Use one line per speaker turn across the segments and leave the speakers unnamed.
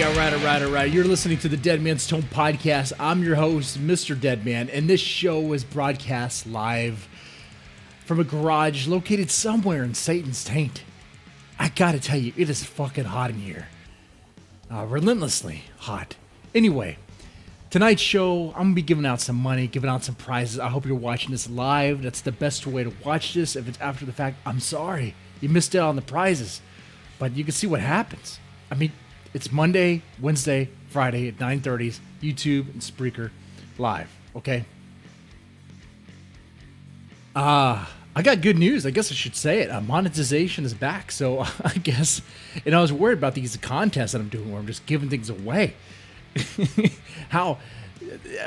All right. You're listening to the Deadman's Tome podcast. I'm your host, MrDeadman, and this show is broadcast live from a garage located somewhere in Satan's taint. I gotta tell you, it is fucking hot in here. Relentlessly hot. Anyway, tonight's show, I'm gonna be giving out some money, giving out some prizes. I hope you're watching this live. That's the best way to watch this. If it's after the fact, I'm sorry. You missed out on the prizes. But you can see what happens. I mean, it's Monday, Wednesday, Friday at 9:30, YouTube and Spreaker live, okay? I got good news. I guess I should say it. Monetization is back, so I guess, and I was worried about these contests that I'm doing where I'm just giving things away. How,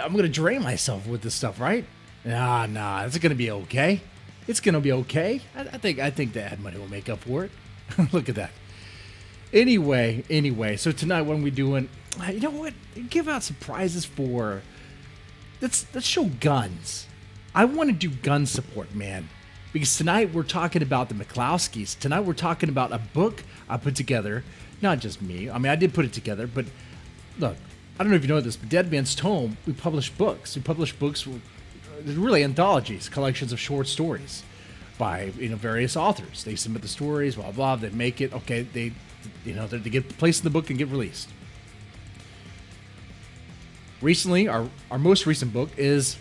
I'm going to drain myself with this stuff, right? Nah, it's going to be okay. It's going to be okay. I think the ad money will make up for it. Look at that. Anyway, so tonight what are we doing? You know what? Give out some prizes for, let's show guns. I want to do gun support, man. Because tonight we're talking about the McCloskeys. Tonight we're talking about a book I put together. Not just me. I mean, I did put it together, but look, I don't know if you know this, but Deadman's Tome, we publish books. We publish books, really anthologies, collections of short stories by, various authors. They submit the stories, blah, blah, they make it. Okay, they get placed in the book and get released. Recently, our most recent book is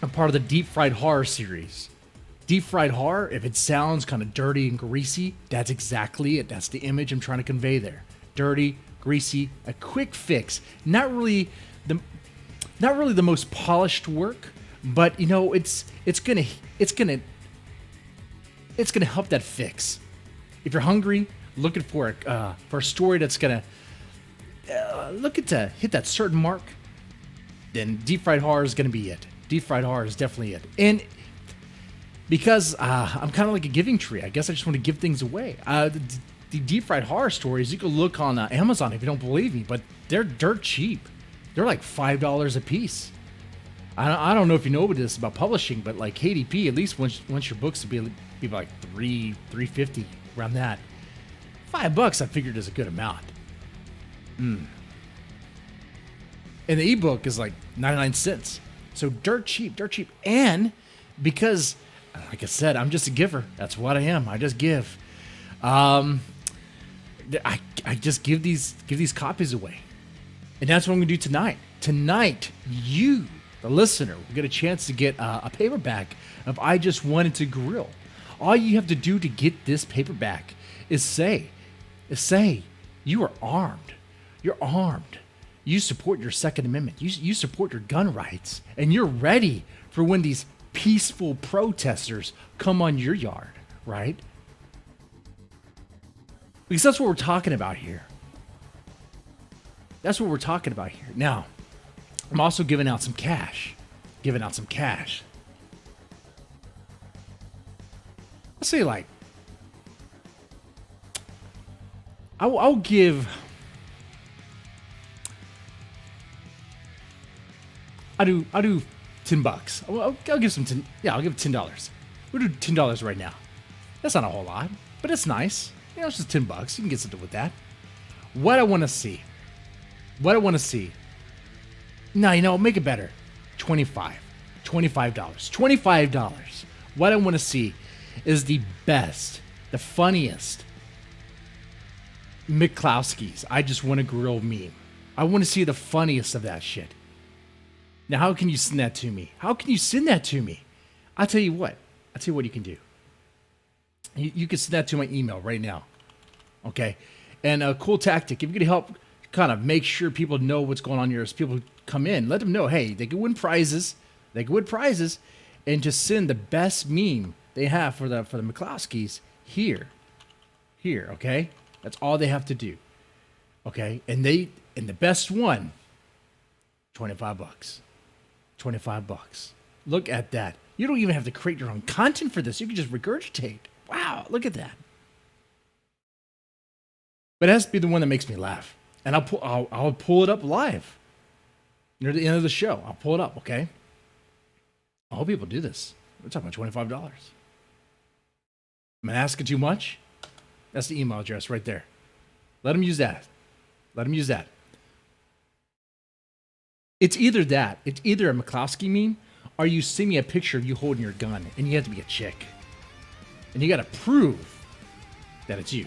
a part of the Deep Fried Horror series. Deep Fried Horror, if it sounds kind of dirty and greasy, that's exactly it. That's the image I'm trying to convey there. Dirty, greasy, a quick fix. Not really the most polished work, but it's gonna help that fix. If you're hungry, looking for a story that's gonna looking to hit that certain mark, then Deep Fried Horror is gonna be it. Deep Fried Horror is definitely it. And because I'm kind of like a giving tree, I guess I just want to give things away. The Deep Fried Horror stories, you can look on Amazon if you don't believe me, but they're dirt cheap. They're like $5 a piece. I don't know if you know this about publishing, but like KDP, at least once your books would be like $3.50 around that. $5 I figured is a good amount. And the ebook is like 99 cents. So dirt cheap. And because, like I said, I'm just a giver. That's what I am. I just give. I just give these copies away. And that's what I'm going to do tonight. Tonight, you, the listener, will get a chance to get a paperback of I Just Wanted to Grill. All you have to do to get this paperback is say, you are armed. You're armed. You support your Second Amendment. You support your gun rights. And you're ready for when these peaceful protesters come on your yard, right? Because that's what we're talking about here. That's what we're talking about here. Now, I'm also giving out some cash. Let's say like, I'll give. I do $10. I'll give some 10. Yeah, I'll give $10. We'll do $10 right now. That's not a whole lot, but it's nice. It's just $10. You can get something with that. What I want to see. No, make it better. $25. What I want to see is the best, the funniest McCloskeys. I Just Want to Grill meme. I want to see the funniest of that shit. Now, how can you send that to me? I'll tell you what you can do. You can send that to my email right now. Okay? And a cool tactic, if you could help kind of make sure people know what's going on here as people come in, let them know, hey, they can win prizes. And just send the best meme they have for the McCloskeys here, okay? That's all they have to do. Okay? And the best one, $25. Look at that. You don't even have to create your own content for this. You can just regurgitate. Wow, look at that. But it has to be the one that makes me laugh. And I'll pull it up live. Near the end of the show, I'll pull it up, okay? I hope people do this. We're talking about $25. Am I asking too much? That's the email address right there. Let them use that. Let him use that. It's either that. It's either a McCloskey meme, or you send me a picture of you holding your gun, and you have to be a chick. And you got to prove that it's you.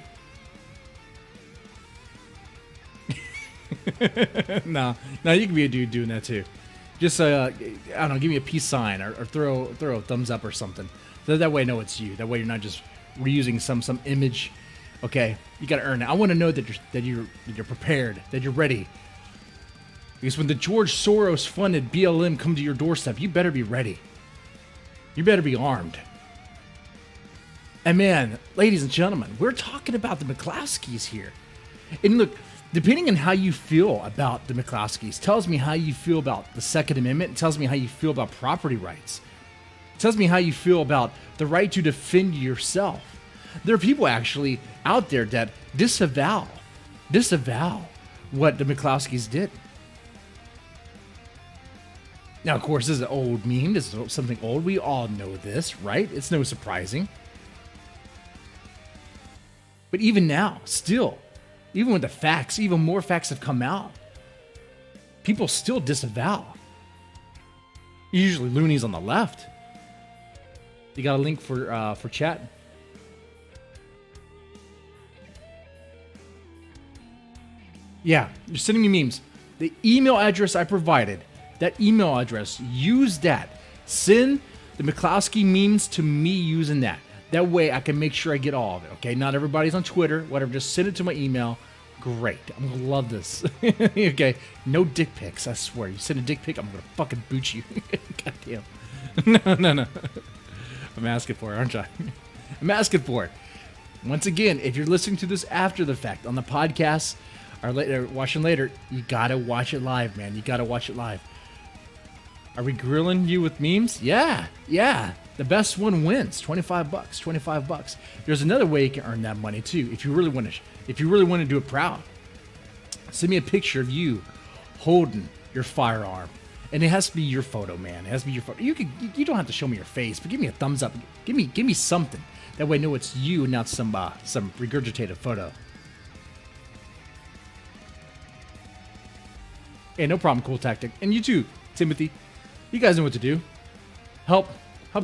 No, you can be a dude doing that too. Just I don't know, give me a peace sign or throw a thumbs up or something. So that way I know it's you. That way you're not just reusing some image. Okay, you got to earn it. I want to know that you're prepared, that you're ready. Because when the George Soros funded BLM come to your doorstep, you better be ready. You better be armed. And man, ladies and gentlemen, we're talking about the McCloskeys here. And look, depending on how you feel about the McCloskeys, tells me how you feel about the Second Amendment. It tells me how you feel about property rights. It tells me how you feel about the right to defend yourself. There are people actually out there that disavow what the McCloskeys did. Now, of course, this is an old meme. This is something old. We all know this, right? It's no surprising. But even now, still, even with the facts, even more facts have come out, people still disavow. Usually loonies on the left. You got a link for chat? Yeah, you're sending me memes. The email address I provided, that email address, use that. Send the McCloskey memes to me using that. That way I can make sure I get all of it, okay? Not everybody's on Twitter, whatever. Just send it to my email. Great. I'm going to love this. Okay? No dick pics, I swear. You send a dick pic, I'm going to fucking boot you. Goddamn. No. I'm asking for it, aren't I? I'm asking for it. Once again, if you're listening to this after the fact on the podcast or later, watching later, you got to watch it live, man. You got to watch it live. Are we grilling you with memes? Yeah. The best one wins. $25. There's another way you can earn that money too. If you really want to do it proud, send me a picture of you holding your firearm, and it has to be your photo, man. It has to be your photo. You don't have to show me your face, but give me a thumbs up. Give me something. That way I know it's you, and not some regurgitated photo. Hey, no problem, Cool Tactic, and you too, Timothy. You guys know what to do. Help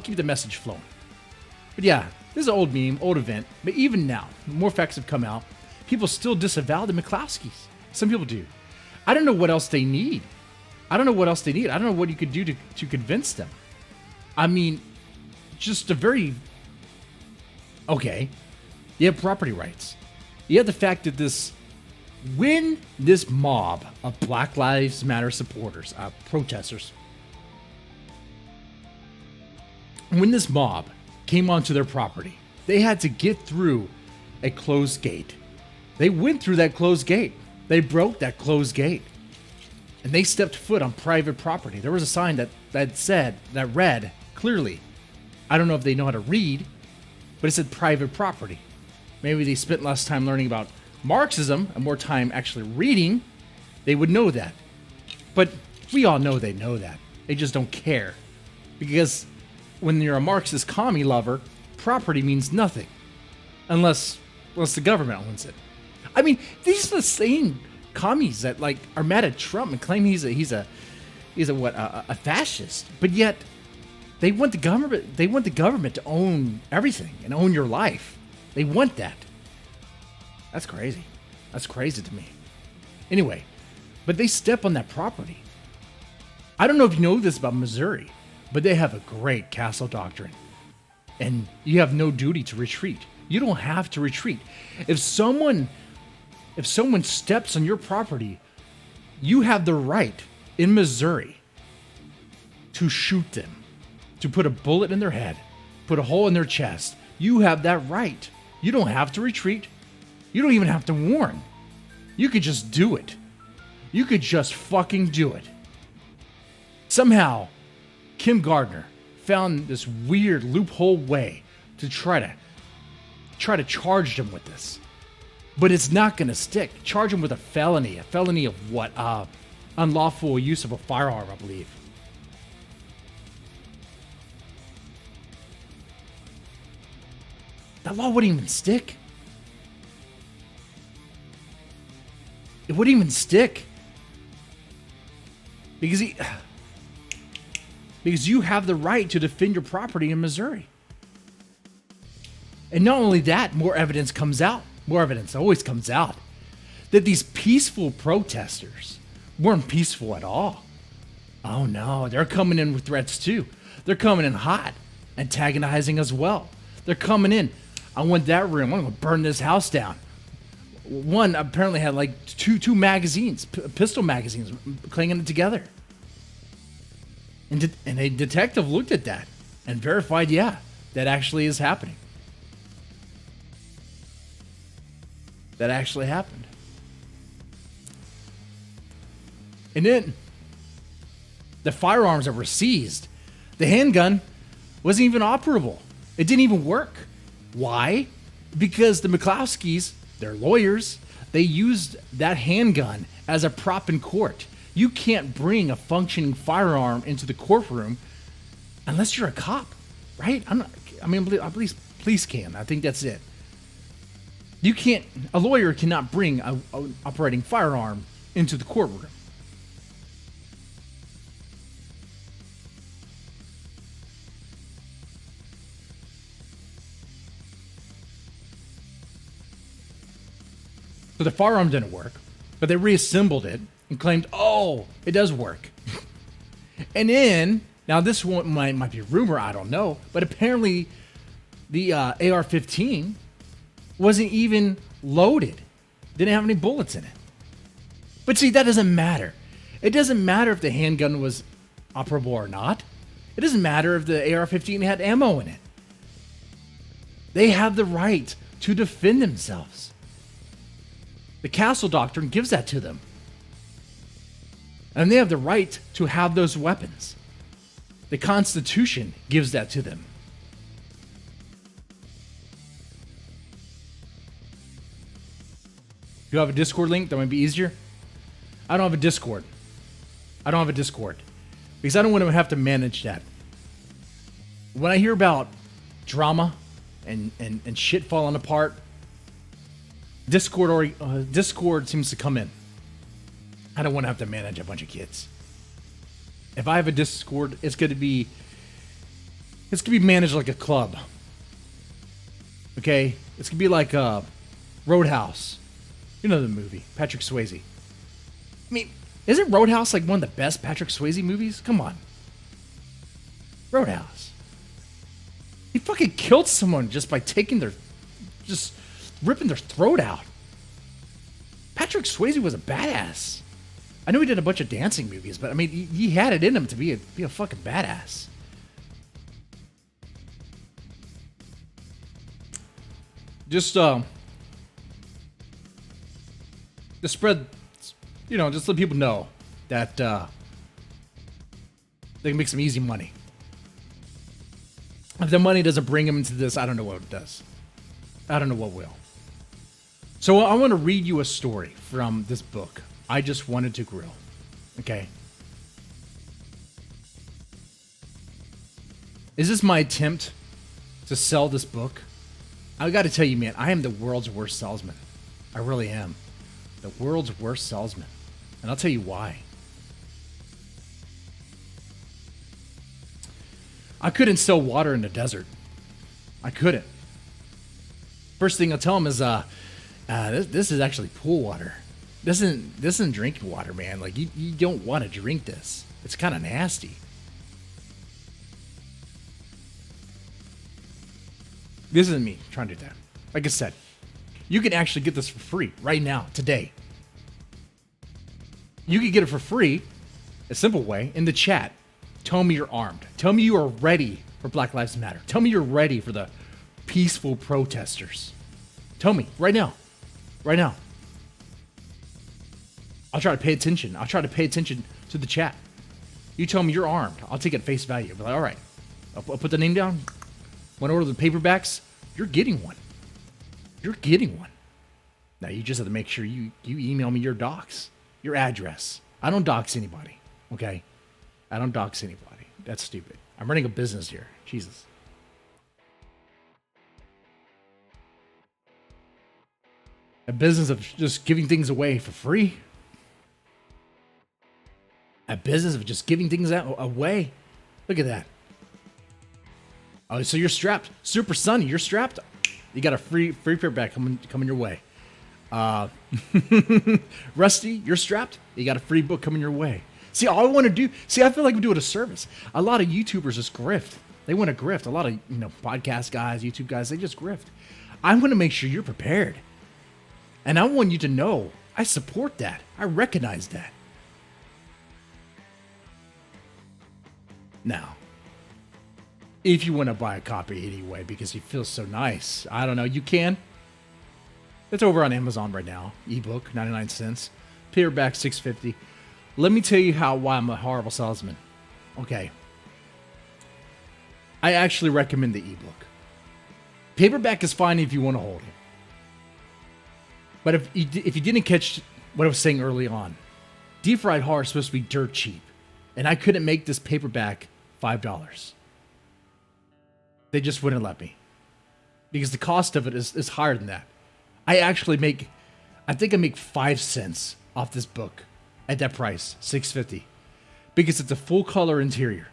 keep the message flowing. But yeah, this is an old meme, old event. But even now, more facts have come out. People still disavow the McCloskeys. Some people do. I don't know what else they need. I don't know what you could do to convince them. I mean, just a very... Okay, you have property rights. You have the fact that when this mob of Black Lives Matter supporters, protesters, when this mob came onto their property, they had to get through a closed gate. They went through that closed gate. They broke that closed gate. And they stepped foot on private property. There was a sign that read clearly, I don't know if they know how to read, but it said private property. Maybe they spent less time learning about Marxism and more time actually reading. They would know that. But we all know they know that. They just don't care. Because when you're a Marxist commie lover, property means nothing. Unless the government owns it. I mean, these are the same commies that are mad at Trump and claim he's a fascist. But yet they want the government to own everything and own your life. They want that. That's crazy. That's crazy to me. Anyway, but they step on that property. I don't know if you know this about Missouri, but they have a great castle doctrine. And you have no duty to retreat. You don't have to retreat. If someone steps on your property, you have the right in Missouri to shoot them, to put a bullet in their head, put a hole in their chest. You have that right. You don't have to retreat. You don't even have to warn. You could just do it. You could just fucking do it. Somehow, Kim Gardner found this weird loophole way to try to charge them with this. But it's not going to stick. Charge them with a felony. A felony of what? Unlawful use of a firearm, I believe. That law wouldn't even stick. It wouldn't even stick. Because you have the right to defend your property in Missouri. And not only that, more evidence comes out. More evidence always comes out that these peaceful protesters weren't peaceful at all. Oh no, they're coming in with threats too. They're coming in hot, antagonizing as well. They're coming in. I want that room. I'm going to burn this house down. One apparently had like two magazines, pistol magazines, clanging it together. And a detective looked at that and verified, yeah, that actually is happening. That actually happened. And then the firearms that were seized, the handgun wasn't even operable. It didn't even work. Why? Because the McCloskeys, their lawyers, they used that handgun as a prop in court. You can't bring a functioning firearm into the courtroom unless you're a cop, right? I believe police can. I think that's it. You can't. A lawyer cannot bring an operating firearm into the courtroom. So the firearm didn't work, but they reassembled it and claimed, oh, it does work. And then, now this one might be a rumor, I don't know, but apparently the AR-15 wasn't even loaded. Didn't have any bullets in it. But see, that doesn't matter. It doesn't matter if the handgun was operable or not. It doesn't matter if the AR-15 had ammo in it. They have the right to defend themselves. The Castle Doctrine gives that to them. And they have the right to have those weapons. The Constitution gives that to them. You have a Discord link? That might be easier. I don't have a Discord. Because I don't want to have to manage that. When I hear about drama and shit falling apart, Discord seems to come in. I don't want to have to manage a bunch of kids. If I have a Discord, it's going to be managed like a club. Okay? It's going to be like Roadhouse. You know the movie, Patrick Swayze. I mean, isn't Roadhouse like one of the best Patrick Swayze movies? Come on. Roadhouse. He fucking killed someone just by just ripping their throat out. Patrick Swayze was a badass. I know he did a bunch of dancing movies, but I mean, he had it in him to be a fucking badass. Just spread, just let people know that they can make some easy money. If the money doesn't bring them into this, I don't know what it does. I don't know what will. So I want to read you a story from this book, I Just Wanted to Grill. Okay. Is this my attempt to sell this book? I got to tell you, man, I am the world's worst salesman. I really am. The world's worst salesman. And I'll tell you why. I couldn't sell water in the desert. I couldn't. First thing I'll tell them is, this is actually pool water. This isn't drinking water, man. Like, you don't want to drink this. It's kind of nasty. This isn't me trying to do that. Like I said, you can actually get this for free right now, today. You can get it for free, a simple way, in the chat. Tell me you're armed. Tell me you are ready for Black Lives Matter. Tell me you're ready for the peaceful protesters. Tell me right now. Right now. I'll try to pay attention. I'll try to pay attention to the chat. You tell me you're armed. I'll take it at face value. I'll be like, all right. I'll put the name down. Want to order the paperbacks? You're getting one. You're getting one. Now, you just have to make sure you email me your docs, your address. I don't dox anybody, okay? I don't dox anybody. That's stupid. I'm running a business here. Jesus. A business of just giving things away for free. A business of just giving things away. Look at that. Oh, so you're strapped. Super Sunny, you're strapped. You got a free paperback coming your way. Rusty, you're strapped. You got a free book coming your way. See, all I want to do. See, I feel like I'm doing a service. A lot of YouTubers just grift. They want to grift. A lot of podcast guys, YouTube guys, they just grift. I want to make sure you're prepared, and I want you to know I support that. I recognize that. Now, if you want to buy a copy anyway because you feel so nice, I don't know, you can. It's over on Amazon right now. Ebook, 99 cents. Paperback, $6.50. Let me tell you why I'm a horrible salesman. Okay. I actually recommend the ebook. Paperback is fine if you want to hold it. But if you didn't catch what I was saying early on, Deep Fried Horror is supposed to be dirt cheap. And I couldn't make this paperback $5. They just wouldn't let me. Because the cost of it is higher than that. I think I make 5 cents off this book at that price, $6.50. Because it's a full color interior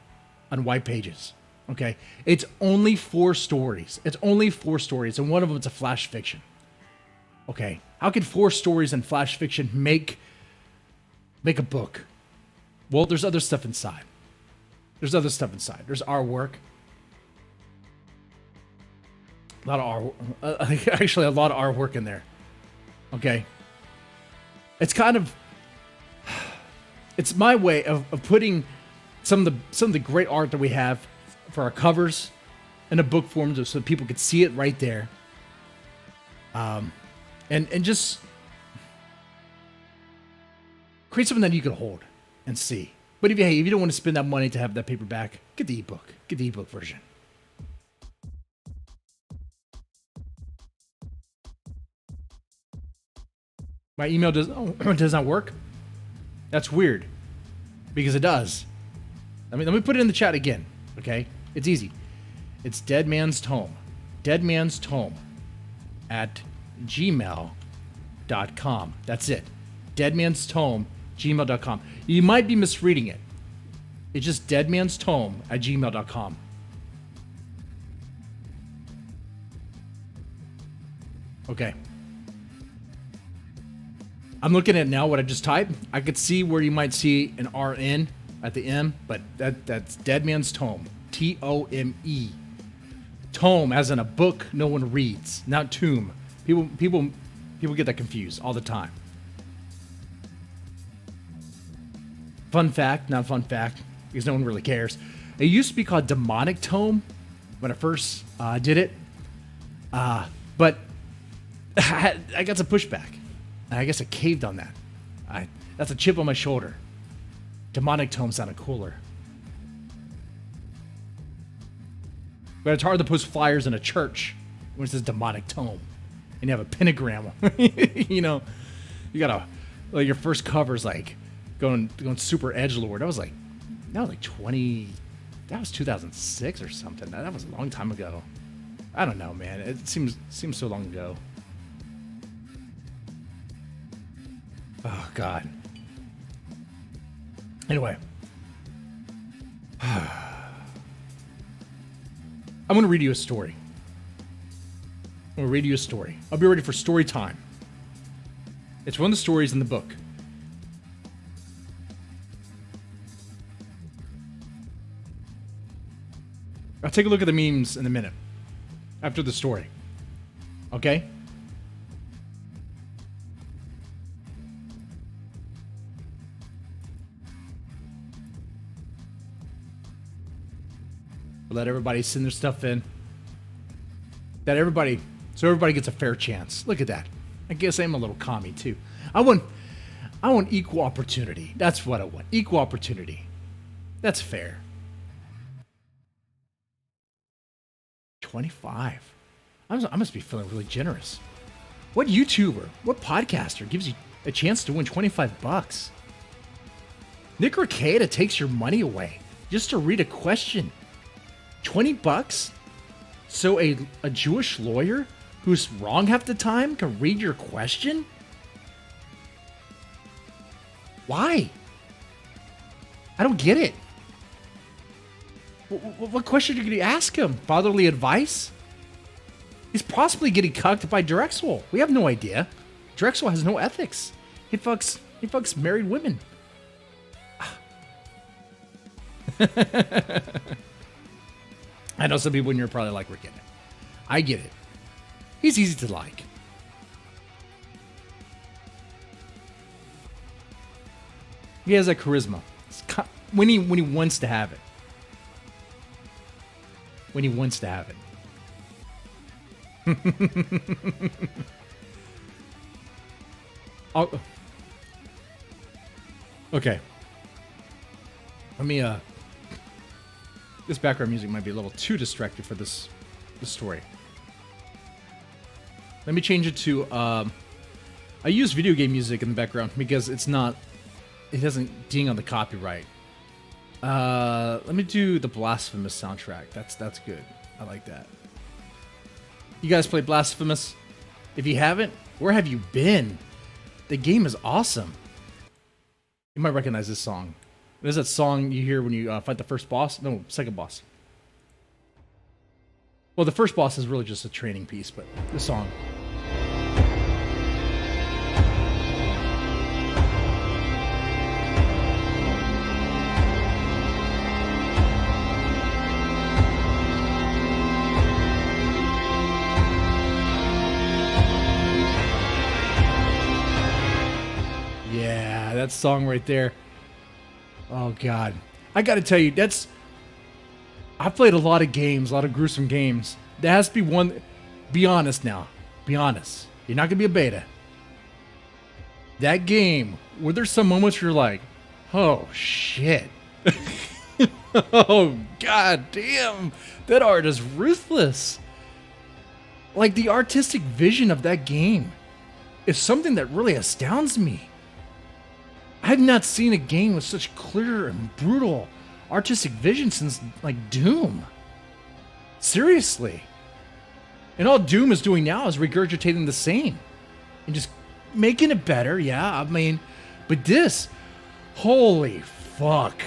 on white pages. Okay? It's only 4 stories. It's only 4 stories, and one of them is a flash fiction. Okay? How can 4 stories in flash fiction make a book? Well, there's other stuff inside. There's artwork. A lot of art. Actually, a lot of artwork in there. Okay. It's kind of. It's my way of putting some of the great art that we have for our covers in a book form, so people could see it right there. And just create something that you can hold and see. But if you don't want to spend that money to have that paperback, get the ebook. Get the ebook version. My email does not work. That's weird, because it does. Let me put it in the chat again. Okay, it's easy. It's deadmanstome. Deadmanstome at gmail.com. That's it. Deadmanstome gmail.com. You might be misreading it. It's just deadmanstome at gmail.com. Okay. I'm looking at now what I just typed. I could see where you might see an RN at the M, but that's Deadman's Tome. Tome. Tome, as in a book no one reads, not tomb. People get that confused all the time. Fun fact, not fun fact, because no one really cares. It used to be called Demonic Tome when I first did it, but I got some pushback. I guess I caved on that. That's a chip on my shoulder. Demonic Tome sounded cooler. But it's hard to post flyers in a church when it says Demonic Tome. And you have a pentagram. You gotta, like, your first cover's like going super edgelord. That was like 2006 or something. That was a long time ago. I don't know, man. It seems so long ago. Oh, God. Anyway. I'm going to read you a story. I'll be ready for story time. It's one of the stories in the book. I'll take a look at the memes in a minute. After the story. Okay? Let everybody send their stuff in. So everybody gets a fair chance. Look at that. I guess I'm a little commie too. I want equal opportunity. That's what I want. Equal opportunity. That's fair. 25. I must be feeling really generous. What YouTuber, what podcaster gives you a chance to win $25? Nick Ricada takes your money away just to read a question. $20? So a Jewish lawyer who's wrong half the time can read your question? Why? I don't get it. What question are you going to ask him? Fatherly advice? He's possibly getting cucked by Drexel. We have no idea. Drexel has no ethics. He fucks married women. I know some people in here are probably like, we're getting it. I get it. He's easy to like. He has that charisma. When he wants to have it. When he wants to have it. Oh. Okay. Let me this background music might be a little too distracting for this story. Let me change it to I use video game music in the background because it doesn't ding on the copyright. Let me do the Blasphemous soundtrack. That's good. I like that. You guys play Blasphemous? If you haven't, where have you been? The game is awesome. You might recognize this song. What is that song you hear when you fight the first boss? No, second boss. Well, the first boss is really just a training piece, but the song. Yeah, that song right there. Oh, God. I got to tell you, I've played a lot of games, a lot of gruesome games. There has to be one. Be honest now. Be honest. You're not going to be a beta. That game, were there some moments where you're like, oh, shit. Oh, God damn. That art is ruthless. Like, the artistic vision of that game is something that really astounds me. I have not seen a game with such clear and brutal artistic vision since, like, Doom. Seriously. And all Doom is doing now is regurgitating the same. And just making it better, yeah, I mean, but this, holy fuck.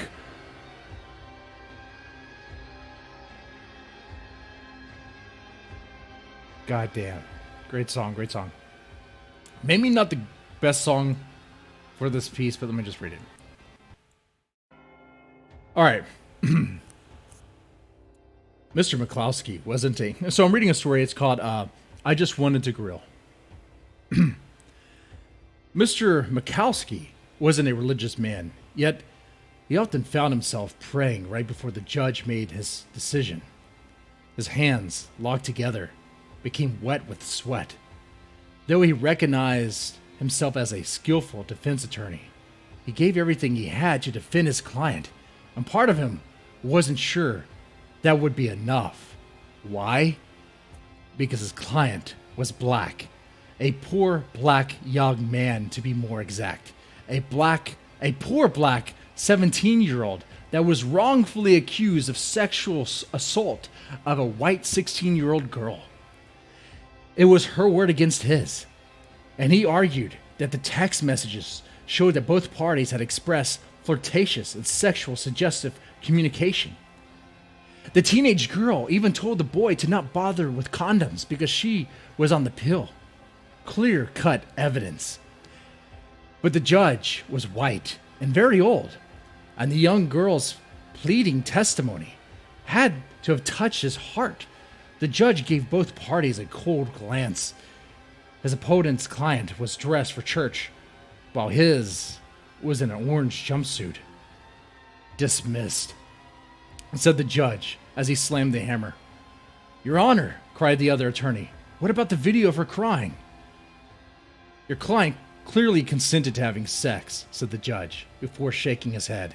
God damn. Great song, great song. Maybe not the best song for this piece, but let me just read it. All right. Mr. McCloskey, wasn't he? So I'm reading a story. It's called I Just Wanted to Grill. Mr. Mikowski wasn't a religious man, yet he often found himself praying right before the judge made his decision. His hands, locked together, became wet with sweat. Though he recognized himself as a skillful defense attorney, he gave everything he had to defend his client, and part of him wasn't sure that would be enough. Why? Because his client was black. A poor black young man, to be more exact. A poor black 17-year-old that was wrongfully accused of sexual assault of a white 16-year-old girl. It was her word against his, and he argued that the text messages showed that both parties had expressed flirtatious and sexual suggestive communication. The teenage girl even told the boy to not bother with condoms because she was on the pill. Clear-cut evidence. But the judge was white and very old, and the young girl's pleading testimony had to have touched his heart. The judge gave both parties a cold glance. His opponent's client was dressed for church, while his was in an orange jumpsuit. Dismissed, said the judge as he slammed the hammer. Your Honor, cried the other attorney, what about the video of her crying? Your client clearly consented to having sex, said the judge, before shaking his head.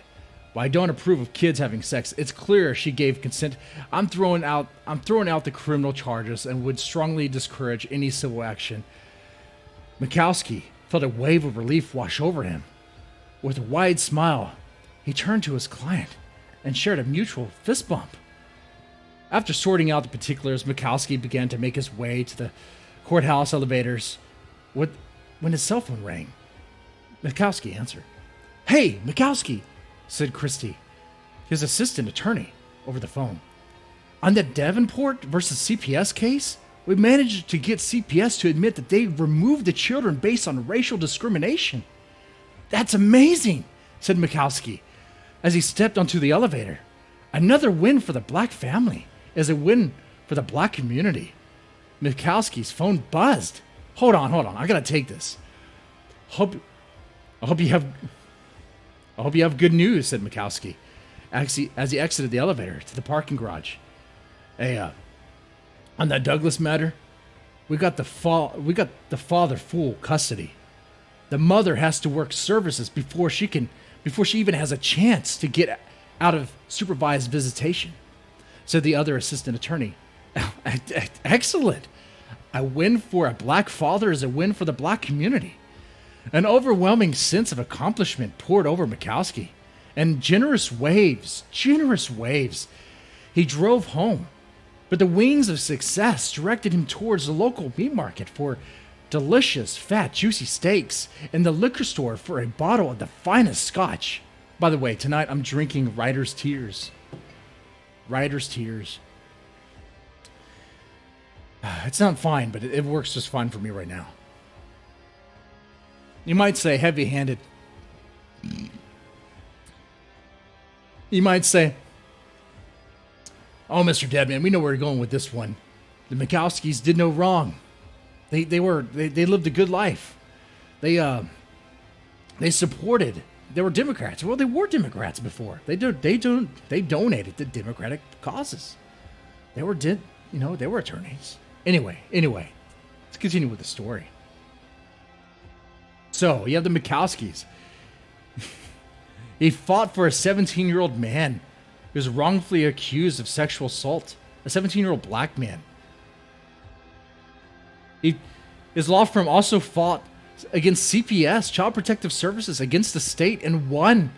Well, I don't approve of kids having sex. It's clear she gave consent. I'm throwing out the criminal charges and would strongly discourage any civil action. Mikowski felt a wave of relief wash over him. With a wide smile, he turned to his client and shared a mutual fist bump. After sorting out the particulars, Mikowski began to make his way to the courthouse elevators. When his cell phone rang, Mikowski answered. "Hey, Mikowski," said Christie, his assistant attorney, over the phone. "On that Davenport versus CPS case, we managed to get CPS to admit that they removed the children based on racial discrimination." "That's amazing," said Mikowski as he stepped onto the elevator. "Another win for the black family is a win for the black community." Mikowski's phone buzzed. Hold on. I gotta take this. I hope you have good news," said Mikowski, as he exited the elevator to the parking garage. "Hey, on that Douglas matter, we got the father full custody. The mother has to work services before she even has a chance to get out of supervised visitation," said the other assistant attorney. "Excellent. A win for a black father is a win for the black community." An overwhelming sense of accomplishment poured over Mikowski, and generous waves. He drove home, but the wings of success directed him towards the local meat market for delicious, fat, juicy steaks, and the liquor store for a bottle of the finest scotch. By the way, tonight I'm drinking Writer's Tears. Writer's Tears. It's not fine, but it works just fine for me right now. You might say heavy-handed. You might say, "Oh, Mr. Deadman, we know where you're going with this one. The Mikowskis did no wrong. They lived a good life. They supported. They were Democrats. Well, they were Democrats before. They donated to Democratic causes. They were attorneys. Anyway, let's continue with the story. So you have the Mikowskis. He fought for a 17-year-old man who was wrongfully accused of sexual assault. A 17-year-old black man. His law firm also fought against CPS, Child Protective Services, against the state, and won.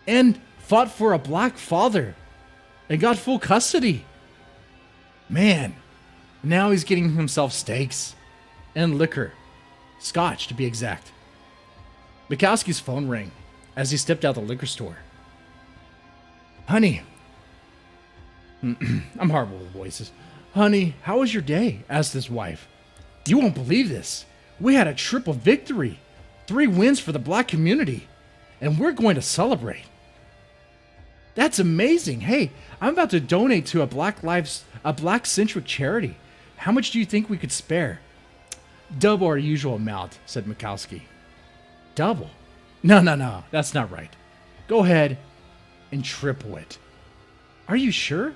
And fought for a black father and got full custody. Man, now he's getting himself steaks and liquor. Scotch, to be exact. Mikowski's phone rang as he stepped out the liquor store. "Honey," I'm horrible with voices. "Honey, how was your day?" asked his wife. "You won't believe this. We had a triple victory. 3 wins for the black community. And we're going to celebrate." "That's amazing. Hey, I'm about to donate to a black-centric charity. How much do you think we could spare?" "Double our usual amount," said Mikowski. "Double? No, that's not right. Go ahead and triple it." "Are you sure?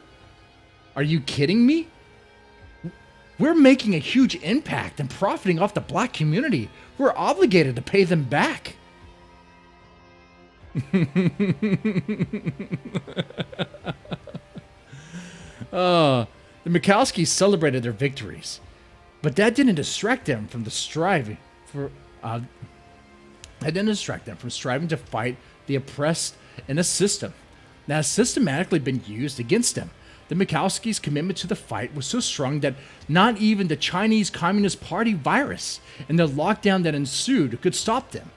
Are you kidding me? We're making a huge impact and profiting off the black community. We're obligated to pay them back." The Mikowskis celebrated their victories, but that didn't distract them from striving to fight the oppressed in a system that has systematically been used against them. The Mikowskis' commitment to the fight was so strong that not even the Chinese Communist Party virus and the lockdown that ensued could stop them.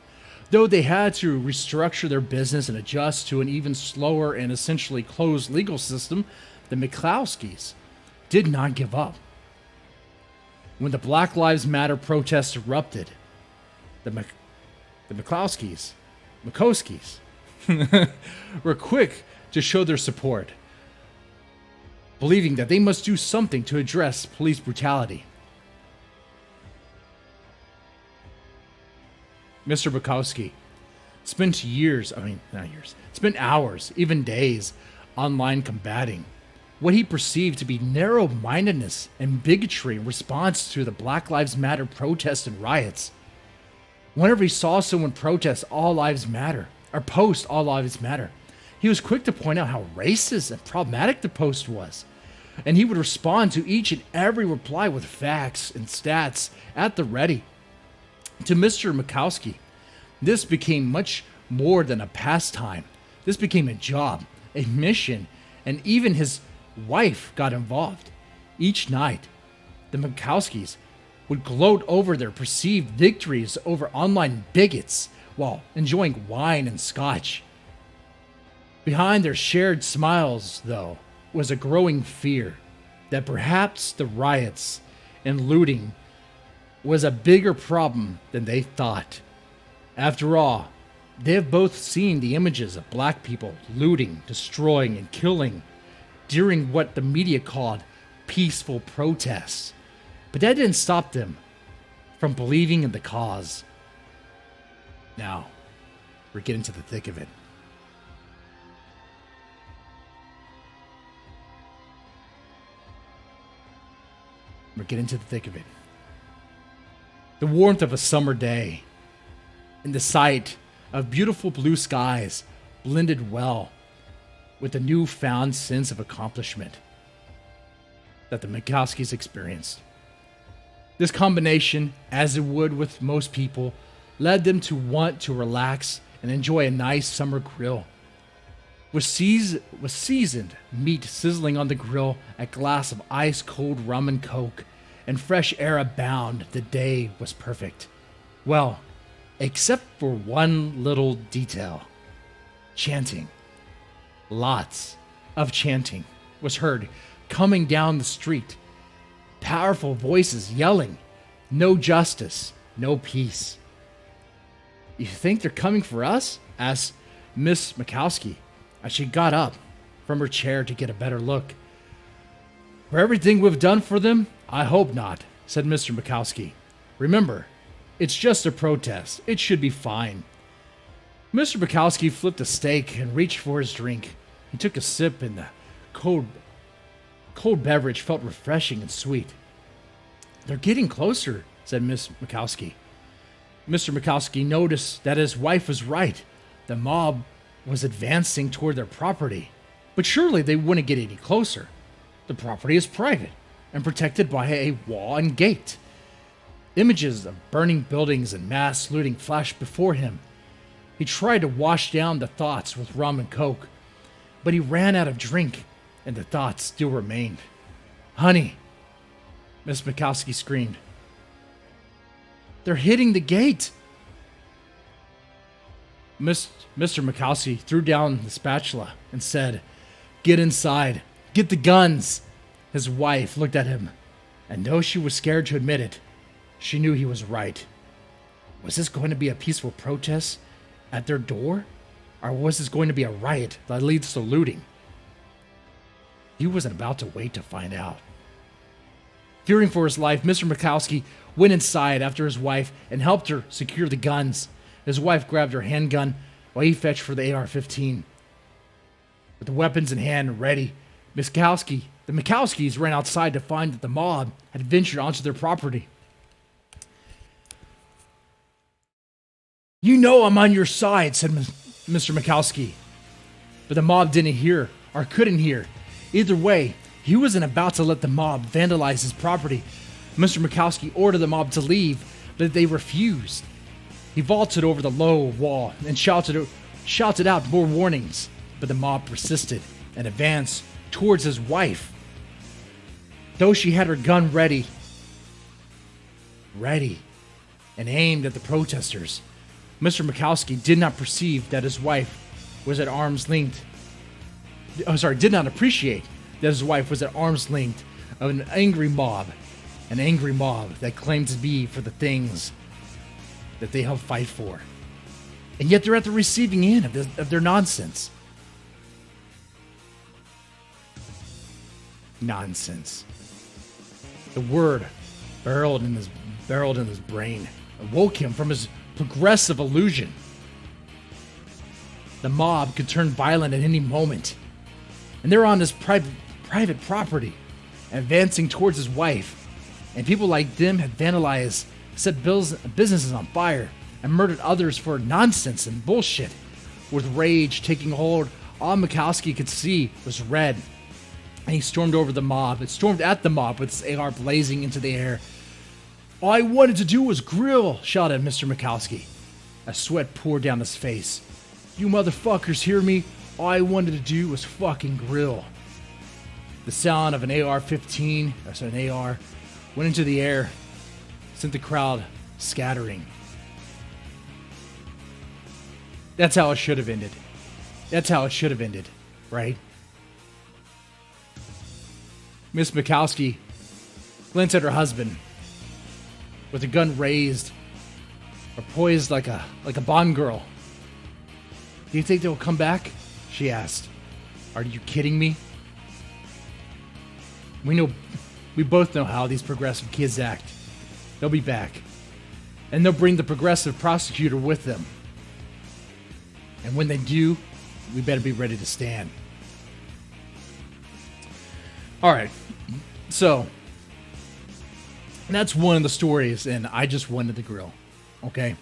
Though they had to restructure their business and adjust to an even slower and essentially closed legal system, the Mikowskis did not give up. When the Black Lives Matter protests erupted, the Mikowskis were quick to show their support, believing that they must do something to address police brutality. Mr. Mikowski spent hours, even days, online combating what he perceived to be narrow-mindedness and bigotry in response to the Black Lives Matter protests and riots. Whenever he saw someone protest All Lives Matter, or post All Lives Matter, he was quick to point out how racist and problematic the post was. And he would respond to each and every reply with facts and stats at the ready. To Mr. Mikowski, this became much more than a pastime. This became a job, a mission, and even his wife got involved. Each night, The Mikowskis would gloat over their perceived victories over online bigots while enjoying wine and scotch. Behind their shared smiles, though, was a growing fear that perhaps the riots and looting was a bigger problem than they thought. After all, they have both seen the images of black people looting, destroying, and killing during what the media called peaceful protests. But that didn't stop them from believing in the cause. Now, we're getting to the thick of it. We're getting to the thick of it. The warmth of a summer day and the sight of beautiful blue skies blended well with the newfound sense of accomplishment that the Mikowskis experienced. This combination, as it would with most people, led them to want to relax and enjoy a nice summer grill. With seasoned meat sizzling on the grill, a glass of ice-cold rum and coke, and fresh air abound, the day was perfect. Well, except for one little detail. Chanting. Lots of chanting was heard coming down the street. Powerful voices yelling, "No justice, no peace." "You think they're coming for us?" asked Miss Mikowski as she got up from her chair to get a better look. "For everything we've done for them, I hope not," said Mr. Mikowski. "Remember, it's just a protest. It should be fine." Mr. Mikowski flipped a steak and reached for his drink. He took a sip, and the cold beverage felt refreshing and sweet. "They're getting closer," said Miss Mikowski. Mr. Mikowski noticed that his wife was right. The mob was advancing toward their property, but surely they wouldn't get any closer. The property is private and protected by a wall and gate. Images of burning buildings and mass looting flashed before him. He tried to wash down the thoughts with rum and coke, but he ran out of drink, and the thoughts still remained. "Honey," Miss Mikowski screamed. "They're hitting the gate." Mr. Mikowski threw down the spatula and said, "Get inside. Get the guns." His wife looked at him, and though she was scared to admit it, she knew he was right. Was this going to be a peaceful protest at their door? Or was this going to be a riot that leads to looting? He wasn't about to wait to find out. Fearing for his life, Mr. Mikowski went inside after his wife and helped her secure the guns. His wife grabbed her handgun while he fetched for the AR-15. With the weapons in hand and ready, the Mikowskis ran outside to find that the mob had ventured onto their property. "You know I'm on your side," said Mr. Mikowski. But the mob didn't hear or couldn't hear. Either way, he wasn't about to let the mob vandalize his property. Mr. Mikowski ordered the mob to leave, but they refused. He vaulted over the low wall and shouted out more warnings, but the mob persisted and advanced towards his wife. Though she had her gun ready, and aimed at the protesters, Mr. Mikowski did not perceive that his wife was at arm's length. Did not appreciate that his wife was at arm's length of an angry mob that claimed to be for the things that they helped fight for. And yet they're at the receiving end of their nonsense. Nonsense. The word barreled in his brain, awoke him from his progressive illusion. The mob could turn violent at any moment, and they're on his private property, advancing towards his wife. And people like them had vandalized, set businesses on fire, and murdered others for nonsense and bullshit. With rage taking hold, all Mikowski could see was red, and he stormed at the mob with his AR blazing into the air. "All I wanted to do was grill," shouted Mr. Mikowski. A sweat poured down his face. "You motherfuckers hear me? All I wanted to do was fucking grill." The sound of an AR-15, an AR, went into the air, sent the crowd scattering. That's how it should have ended. That's how it should have ended, right? Miss Mikowski glanced at her husband with the gun raised or poised like a Bond girl. Do you think they'll come back? She asked. Are you kidding me? We both know how these progressive kids act. They'll be back. And they'll bring the progressive prosecutor with them. And when they do, we better be ready to stand. All right. So, that's one of the stories, and I just wanted the grill. Okay?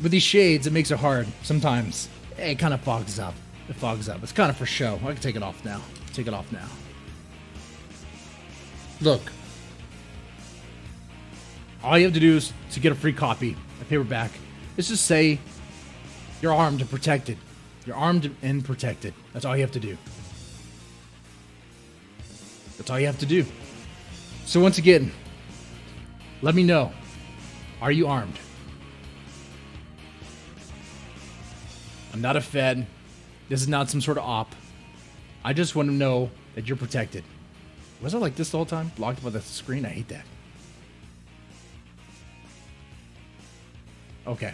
With these shades, it makes it hard. Sometimes it kind of fogs up. It fogs up. It's kind of for show. I can take it off now. Take it off now. Look. All you have to do is to get a free copy, a paperback, is just say you're armed and protected. You're armed and protected. That's all you have to do. That's all you have to do. So once again, let me know. Are you armed? I'm not a Fed. This is not some sort of op. I just want to know that you're protected. Was it like this the whole time? Blocked by the screen? I hate that. Okay.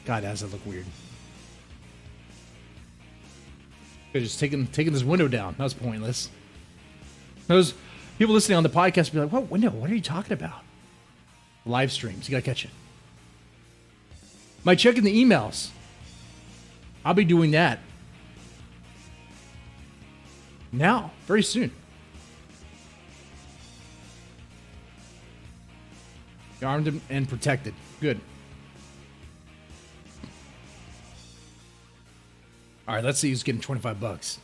God, that does look weird. Could have just taken this window down. That was pointless. Those people listening on the podcast be like, what window? What are you talking about? Live streams. You got to catch it. By checking the emails. I'll be doing that now, very soon. You're armed and protected. Good. All right, let's see who's getting $25.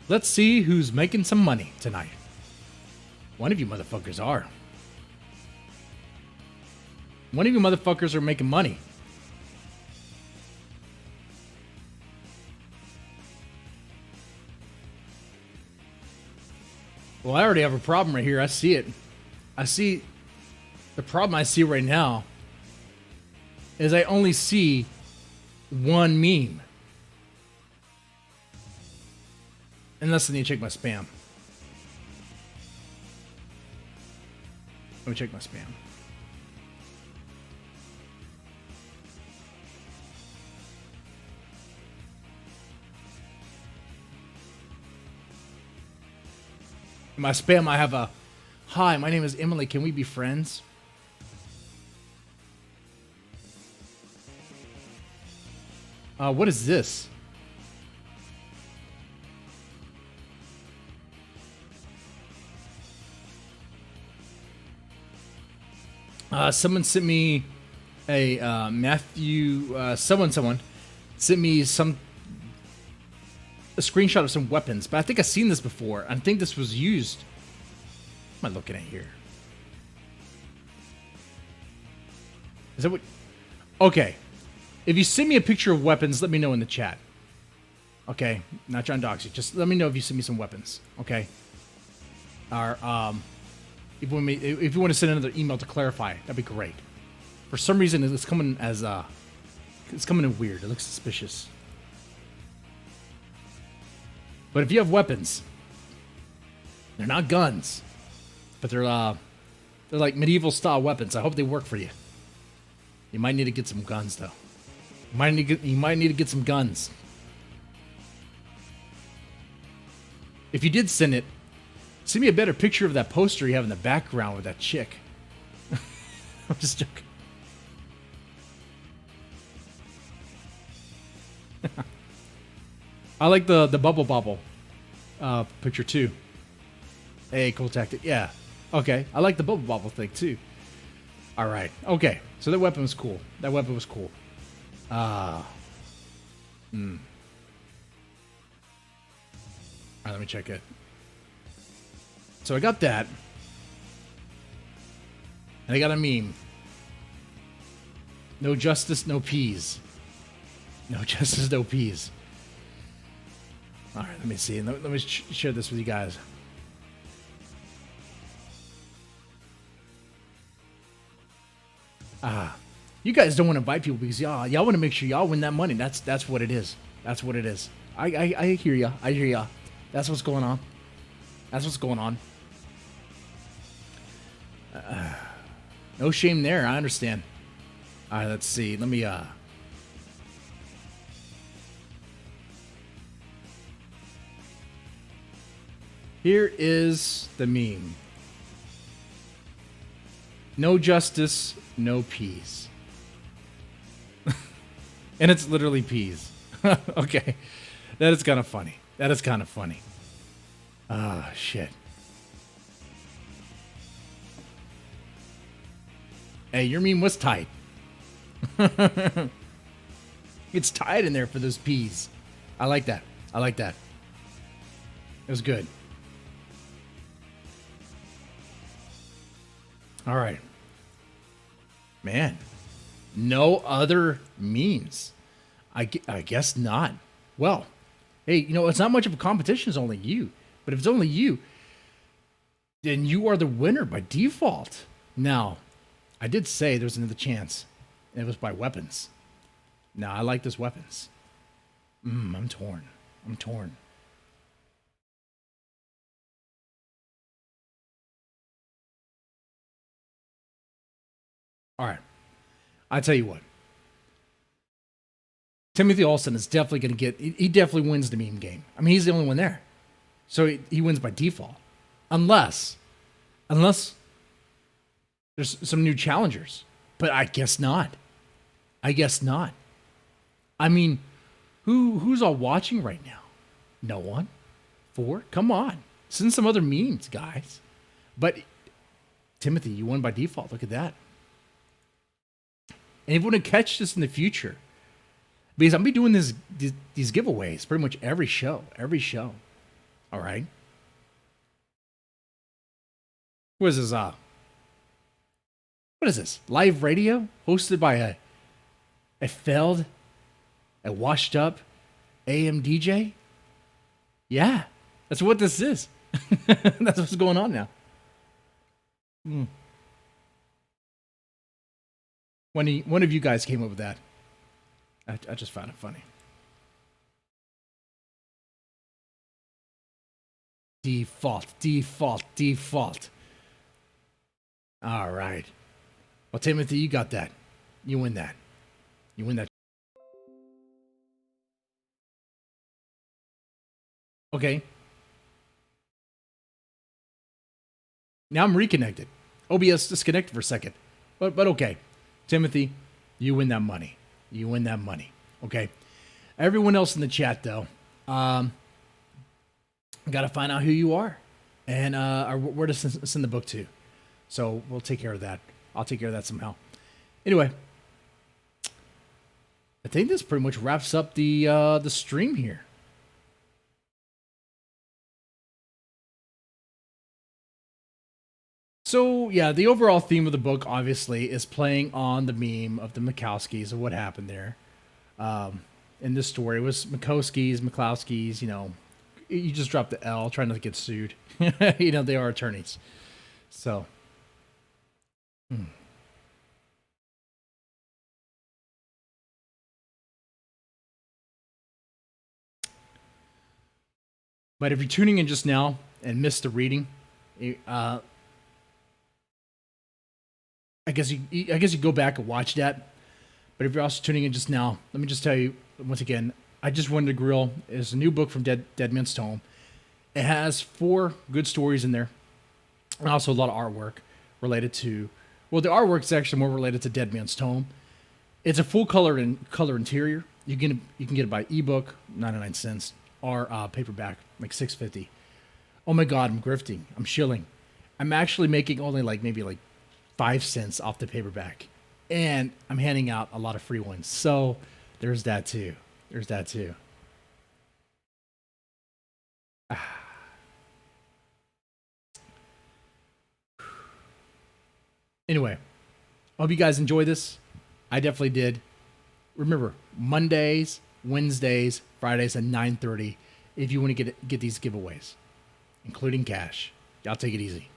Let's see who's making some money tonight. One of you motherfuckers are. One of you motherfuckers are making money. Well, I already have a problem right here. I see it. I see the problem I see right now is I only see one meme. Unless I need to check my spam. Let me check my spam. In my spam, I have a, hi, my name is Emily. Can we be friends? What is this? Someone sent me a someone sent me a screenshot of some weapons, but I think I've seen this before. I think this was used. What am I looking at here? Is that what? Okay. If you send me a picture of weapons, let me know in the chat. Okay? Not John Doxy. Just let me know if you send me some weapons. Okay? Or, if you want to send another email to clarify, that'd be great. For some reason, it's coming as it's coming in weird. It looks suspicious. But if you have weapons, they're not guns, but they're like medieval style weapons. I hope they work for you. You might need to get some guns though. You might need to get some guns. If you did send it, send me a better picture of that poster you have in the background with that chick. I'm just joking. I like the bubble bobble picture too. Hey, cool tactic. Yeah. Okay. I like the bubble bobble thing too. All right. Okay. So that weapon was cool. That weapon was cool. All right. Let me check it. So I got that. And I got a meme. No justice, no peas. No justice, no peas. All right, let me see. Let me share this with you guys. You guys don't want to invite people because y'all want to make sure y'all win that money. That's what it is. That's what it is. I hear ya. I hear ya. That's what's going on. That's what's going on. No shame there. I understand. All right, let's see. Let me Here is the meme. No justice, no peas. And it's literally peas. Okay. That is kind of funny. That is kind of funny. Ah, shit. Hey, your meme was tight. It's tight in there for those peas. I like that. I like that. It was good. All right. Man. No other memes. I guess not. Well, hey, you know, it's not much of a competition. It's only you. But if it's only you, then you are the winner by default. Now, I did say there was another chance. And it was by weapons. Now, I like this weapons. I'm torn. I'm torn. All right. I tell you what. Timothy Olsen is definitely going to get... He definitely wins the meme game. I mean, he's the only one there. So he wins by default. Unless there's some new challengers. But I guess not. I guess not. I mean, who's all watching right now? No one? 4? Come on. Send some other memes, guys. But, Timothy, you won by default. Look at that. And if you want to catch this in the future, because I'm be doing these giveaways pretty much every show. Every show. All right? What is this? What is this? Live radio hosted by a washed up AM DJ? Yeah, that's what this is. That's what's going on now. One of you guys came up with that. I just found it funny. Default. All right. Well, Timothy, you got that. You win that. You win that. Okay. Now I'm reconnected. OBS disconnected for a second. But okay. Timothy, you win that money. You win that money. Okay. Everyone else in the chat, though, got to find out who you are and where to send the book to. So we'll take care of that. I'll take care of that somehow. Anyway, I think this pretty much wraps up the stream here. So, yeah, the overall theme of the book, obviously, is playing on the meme of the Mikowskis and what happened there. In this story, it was McClowskis, you know, you just dropped the L, trying not to get sued. You know, they are attorneys. So. But if you're tuning in just now and missed the reading, I guess you go back and watch that. But if you're also tuning in just now, let me just tell you once again, I Just Wanted to Grill is a new book from Deadman's Tome. It has 4 good stories in there, and also a lot of artwork related to. Well, the artwork is actually more related to Deadman's Tome. It's a full color interior. You can get it by ebook, 99 cents, or paperback, like $6.50. Oh my God, I'm grifting. I'm shilling. I'm actually making only maybe 5 cents off the paperback. And I'm handing out a lot of free ones. So there's that too. Anyway, I hope you guys enjoy this. I definitely did. Remember, Mondays, Wednesdays, Fridays at 9:30 if you want to get these giveaways, including cash. Y'all take it easy.